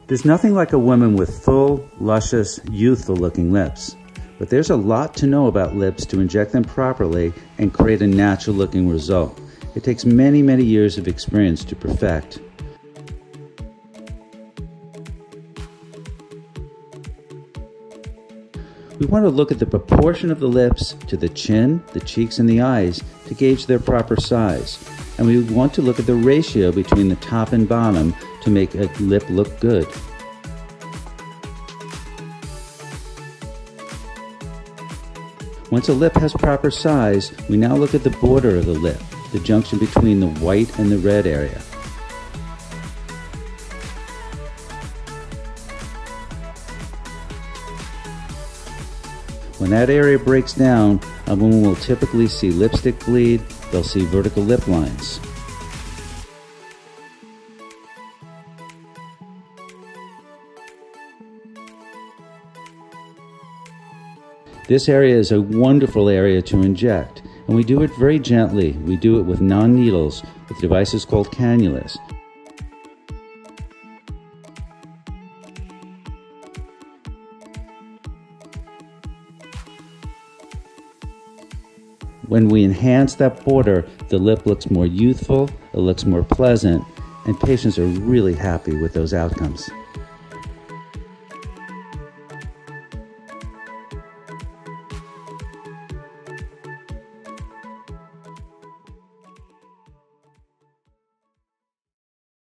There's nothing like a woman with full, luscious, youthful-looking lips. But there's a lot to know about lips to inject them properly and create a natural-looking result. It takes many, many years of experience to perfect. We want to look at the proportion of the lips to the chin, the cheeks, and the eyes to gauge their proper size. And we want to look at the ratio between the top and bottom to make a lip look good. Once a lip has proper size, we now look at the border of the lip, the junction between the white and the red area. When that area breaks down, a woman will typically see lipstick bleed, they'll see vertical lip lines. This area is a wonderful area to inject, and we do it very gently. We do it with non-needles, with devices called cannulas. When we enhance that border, the lip looks more youthful, it looks more pleasant, and patients are really happy with those outcomes.